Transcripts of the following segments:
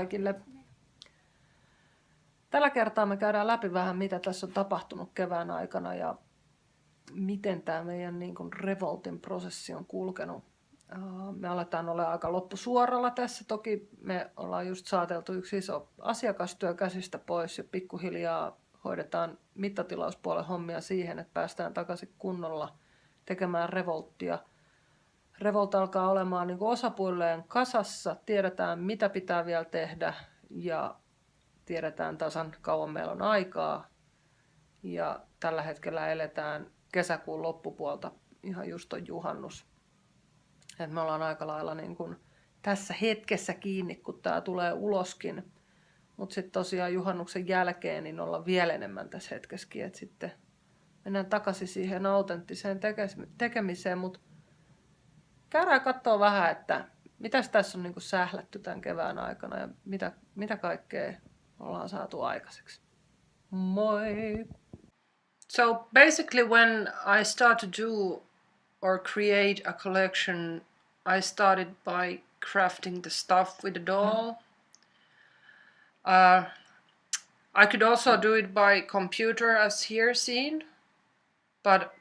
kaikille. Tällä kertaa me käydään läpi vähän, mitä tässä on tapahtunut kevään aikana ja miten tämä meidän niin kuin Revoltin prosessi on kulkenut. Me aletaan olla aika loppusuoralla tässä. Toki me ollaan just saateltu yksi iso asiakastyö käsistä pois ja pikkuhiljaa hoidetaan mittatilauspuolen hommia siihen, että päästään takaisin kunnolla tekemään Revolttia. Revolt alkaa olemaan niin kuin osapuilleen kasassa, tiedetään mitä pitää vielä tehdä ja tiedetään tasan kauan meillä on aikaa. Ja tällä hetkellä eletään kesäkuun loppupuolta, ihan just on juhannus. Et me ollaan aika lailla niin kuin tässä hetkessä kiinni, kun tämä tulee uloskin. Mutta sitten tosiaan juhannuksen jälkeen niin ollaan vielä enemmän tässä hetkessäkin. Et sitten mennään takaisin siihen autenttiseen tekemiseen. Mutta käydään katsoa vähän, että mitäs tässä on niin kuin sählätty tämän kevään aikana ja mitä kaikkea ollaan saatu aikaiseksi. Moi! So basically when I start to do or create a collection, I started by crafting the stuff with the doll. I could also do it by computer as here seen, but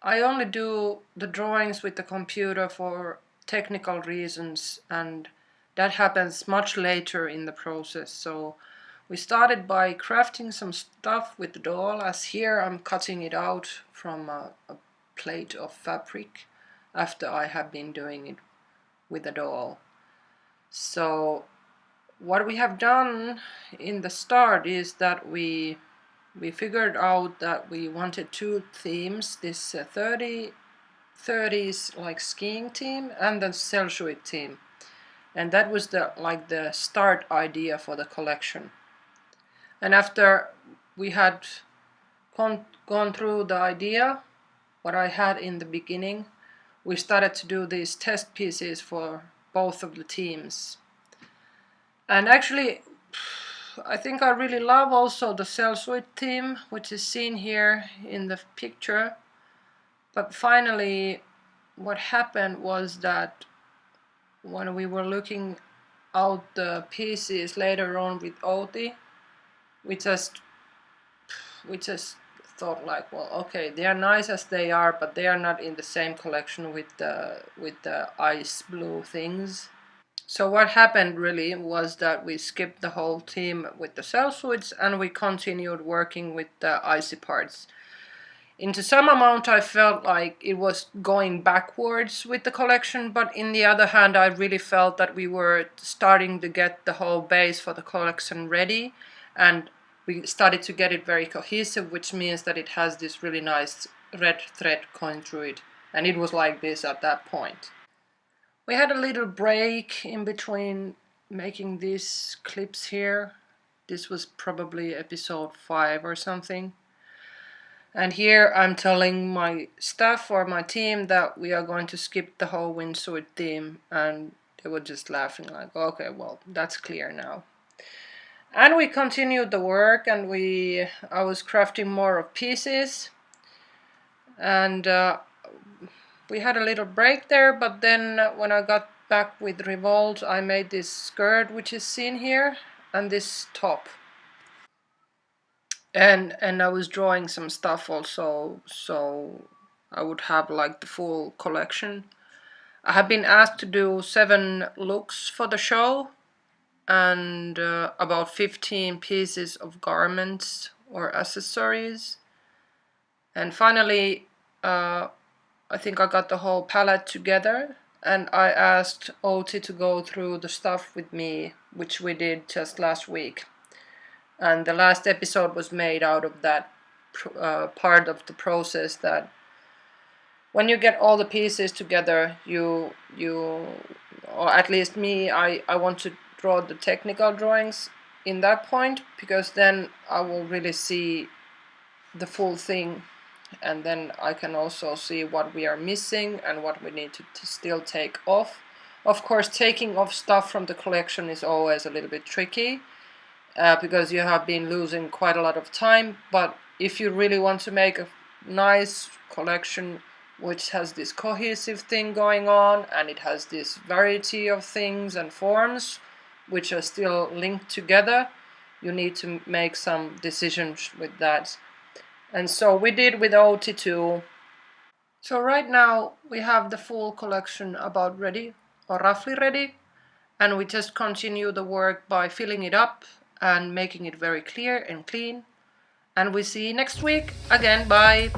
I only do the drawings with the computer for technical reasons, and that happens much later in the process. So we started by crafting some stuff with the doll, as here I'm cutting it out from a plate of fabric after I have been doing it with the doll. So what we have done in the start is that we figured out that we wanted two themes, this 30s like skiing theme and the Selsuit theme, and that was the start idea for the collection. And after we had gone through the idea, what I had in the beginning, we started to do these test pieces for both of the teams. And actually, I think I really love also the Selsuit theme, which is seen here in the picture. But finally, what happened was that when we were looking out the pieces later on with Outi, we just thought like, well, okay, they are nice as they are, but they are not in the same collection with the ice blue things. So what happened really was that we skipped the whole theme with the Selsuits and we continued working with the icy parts. Into some amount I felt like it was going backwards with the collection, but in the other hand I really felt that we were starting to get the whole base for the collection ready, and we started to get it very cohesive, which means that it has this really nice red thread going through it, and it was like this at that point. We had a little break in between making these clips here. This was probably episode 5 or something. And here I'm telling my staff or my team that we are going to skip the whole windsuit theme, and they were just laughing like, okay, well, that's clear now. And we continued the work, and I was crafting more of pieces, and we had a little break there, but then when I got back with Revolt, I made this skirt which is seen here, and this top. And I was drawing some stuff also, so I would have like the full collection. I have been asked to do 7 looks for the show, and about 15 pieces of garments or accessories. And finally, I think I got the whole palette together, and I asked Outi to go through the stuff with me, which we did just last week. And the last episode was made out of that part of the process, that when you get all the pieces together, you or at least me, I want to draw the technical drawings in that point, because then I will really see the full thing, and then I can also see what we are missing and what we need to still take off. Of course, taking off stuff from the collection is always a little bit tricky, because you have been losing quite a lot of time, but if you really want to make a nice collection which has this cohesive thing going on and it has this variety of things and forms, which are still linked together, you need to make some decisions with that. And so we did with OT2. So right now we have the full collection about ready, or roughly ready, and we just continue the work by filling it up and making it very clear and clean. And we see you next week again. Bye.